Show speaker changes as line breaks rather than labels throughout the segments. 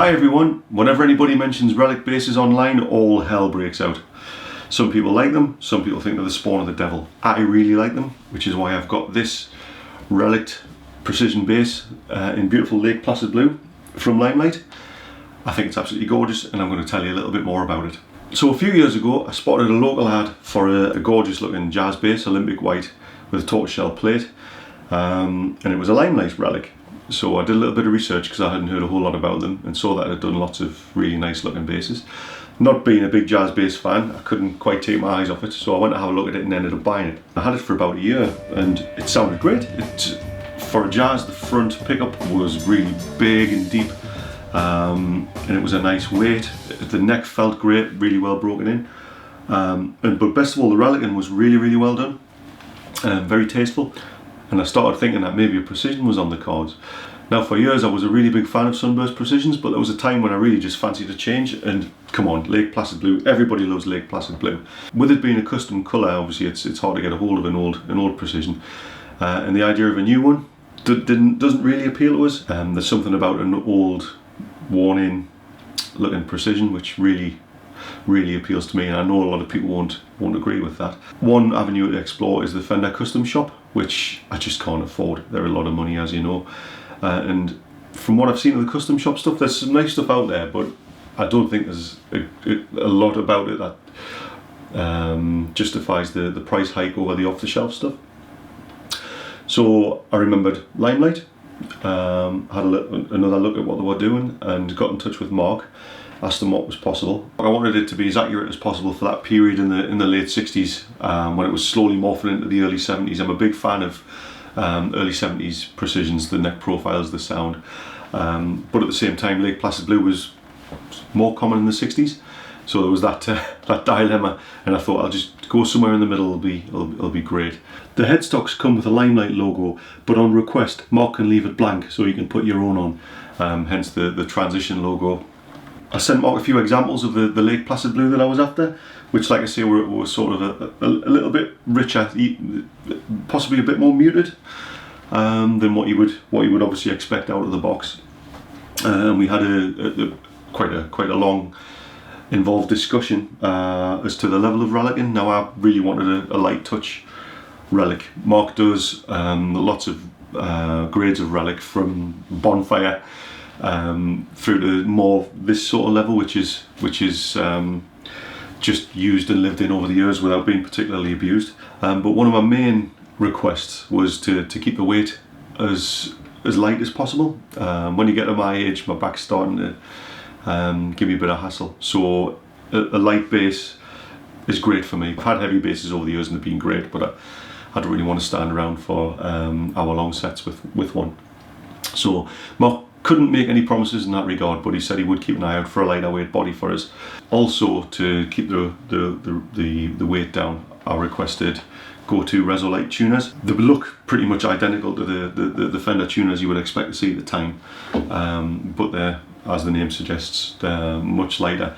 Hi everyone, whenever anybody mentions relic basses online, all hell breaks out. Some people like them, some people think they're the spawn of the devil. I really like them, which is why I've got this relic'd Precision Bass in beautiful Lake Placid Blue from Limelight. I think it's absolutely gorgeous and I'm going to tell you a little bit more about it. So a few years ago I spotted a local ad for a gorgeous looking jazz bass, Olympic white with a tortoiseshell plate, and it was a Limelight relic. So I did a little bit of research because I hadn't heard a whole lot about them and saw that I'd done lots of really nice looking basses. Not being a big jazz bass fan, I couldn't quite take my eyes off it, so I went to have a look at it and ended up buying it. I had it for about a year and it sounded great. For a jazz, the front pickup was really big and deep, and it was a nice weight. The neck felt great, really well broken in. But best of all, the relicing was really well done, very tasteful. And I started thinking that maybe a Precision was on the cards. Now for years I was a really big fan of Sunburst Precisions, but there was a time when I really just fancied a change, and come on, Lake Placid Blue, everybody loves Lake Placid Blue. With it being a custom colour, obviously it's hard to get a hold of an old Precision. And the idea of a new one doesn't really appeal to us. There's something about an old, worn-in looking Precision which really appeals to me, and I know a lot of people won't agree with that. One avenue to explore is the Fender Custom Shop, which I just can't afford. They're a lot of money, as you know. And from what I've seen of the custom shop stuff, there's some nice stuff out there, but I don't think there's a lot about it that justifies the price hike over the off-the-shelf stuff. So I remembered Limelight, had another look at what they were doing and got in touch with Mark, asked him what was possible. I wanted it to be as accurate as possible for that period in the late 60s, when it was slowly morphing into the early 70s. I'm a big fan of early 70s Precisions, the neck profiles, the sound, but at the same time Lake Placid Blue was more common in the 60s, so there was that dilemma, and I thought I'll just go somewhere in the middle. It'll be great. The headstocks come with a Limelight logo, but on request Mark can leave it blank so you can put your own on, hence the transition logo. I sent Mark a few examples of the Lake Placid Blue that I was after, which, like I say, were sort of a little bit richer, possibly a bit more muted than what you would obviously expect out of the box. And we had quite a long, involved discussion as to the level of relicing. Now I really wanted a light touch relic. Mark does lots of grades of relic, from bonfire through to more this sort of level, which is just used and lived in over the years without being particularly abused. But one of my main requests was to keep the weight as light as possible. When you get to my age, my back's starting to give me a bit of hassle, so a light bass is great for me. I've had heavy basses over the years and they've been great, but I don't really want to stand around for hour-long sets with one. So Mark couldn't make any promises in that regard, but he said he would keep an eye out for a lighter weight body for us. Also, to keep the weight down, I requested go-to Resolite tuners. They look pretty much identical to the Fender tuners you would expect to see at the time, but they're, as the name suggests, they're much lighter.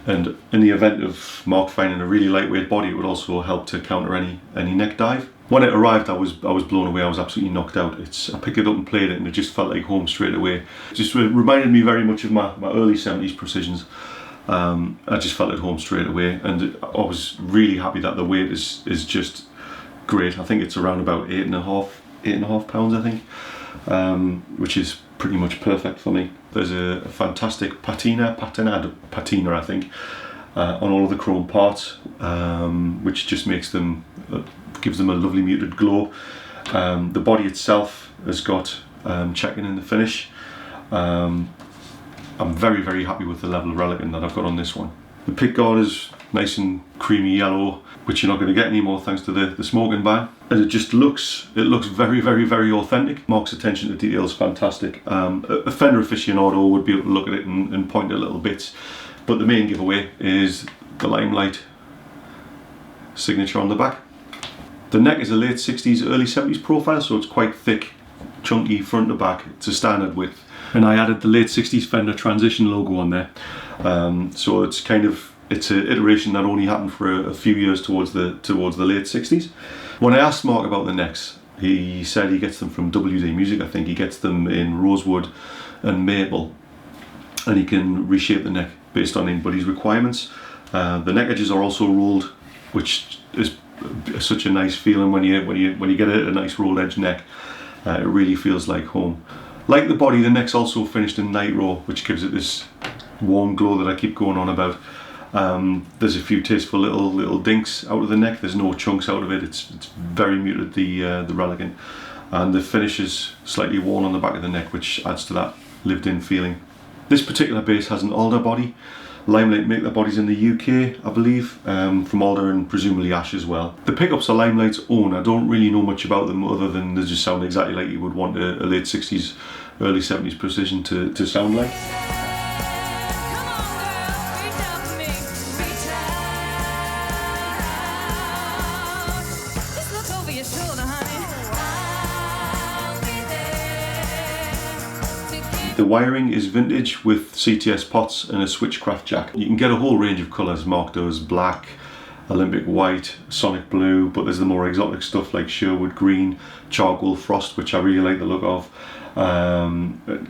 And in the event of Mark finding a really lightweight body, it would also help to counter any neck dive. When it arrived, I was blown away. I was absolutely knocked out. I picked it up and played it, and it just felt like home straight away. It just reminded me very much of my early 70s Precisions. I just felt at home straight away, and I was really happy that the weight is just great. I think it's around about 8.5 pounds, I think, which is pretty much perfect for me. There's a fantastic patina, I think, on all of the chrome parts, which just makes them, gives them a lovely muted glow. The body itself has got checking in the finish. I'm very happy with the level of relicing that I've got on this one. The pickguard is nice and creamy yellow, which you're not going to get anymore thanks to the smoking ban. And it just looks very authentic. Mark's attention to detail is fantastic. A Fender aficionado would be able to look at it and point at little bits, but the main giveaway is the Limelight signature on the back. The neck is a late 60s, early 70s profile, so it's quite thick, chunky front to back. It's a standard width. And I added the late 60s Fender transition logo on there. So it's an iteration that only happened for a few years towards the late 60s. When I asked Mark about the necks, he said he gets them from WD Music. I think he gets them in rosewood and maple. and you can reshape the neck based on anybody's requirements. The neck edges are also rolled, which is such a nice feeling when you get a nice rolled edge neck. It really feels like home. Like the body, the neck's also finished in nitro, which gives it this warm glow that I keep going on about. There's a few tasteful little dinks out of the neck. There's no chunks out of it. It's very muted, the relic'd, and the finish is slightly worn on the back of the neck, which adds to that lived-in feeling. This particular bass has an alder body. Limelight make their bodies in the UK, I believe, from alder and presumably ash as well. The pickups are Limelight's own. I don't really know much about them other than they just sound exactly like you would want a late 60s, early 70s Precision to sound like. The wiring is vintage with CTS pots and a switchcraft jack. You can get a whole range of colours marked as black, Olympic white, sonic blue, but there's the more exotic stuff like Sherwood green, charcoal frost, which I really like the look of,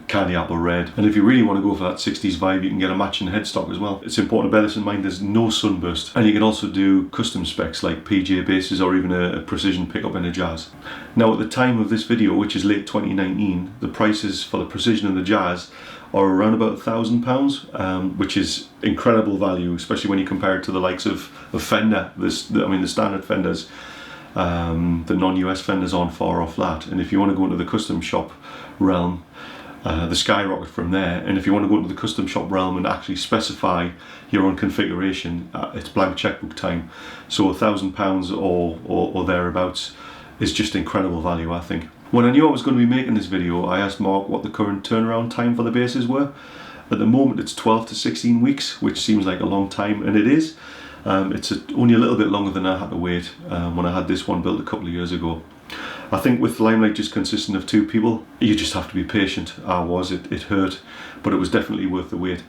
candy apple red. And if you really want to go for that 60s vibe, you can get a matching headstock as well. It's important to bear this in mind, there's no sunburst, and you can also do custom specs like PJ basses or even a precision pickup in a Jazz. Now at the time of this video, which is late 2019, the prices for the Precision and the Jazz are around about £1,000, which is incredible value, especially when you compare it to the likes of Fender. The standard Fenders, the non-US Fenders aren't far off that. And if you want to go into the custom shop realm, the skyrocket from there. And if you want to go into the custom shop realm and actually specify your own configuration, it's blank checkbook time. So £1,000 or thereabouts is just incredible value, I think. When I knew I was going to be making this video, I asked Mark what the current turnaround time for the basses were. At the moment it's 12 to 16 weeks, which seems like a long time, and it is. It's only a little bit longer than I had to wait when I had this one built a couple of years ago. I think with Limelight just consisting of 2 people, you just have to be patient. It hurt, but it was definitely worth the wait.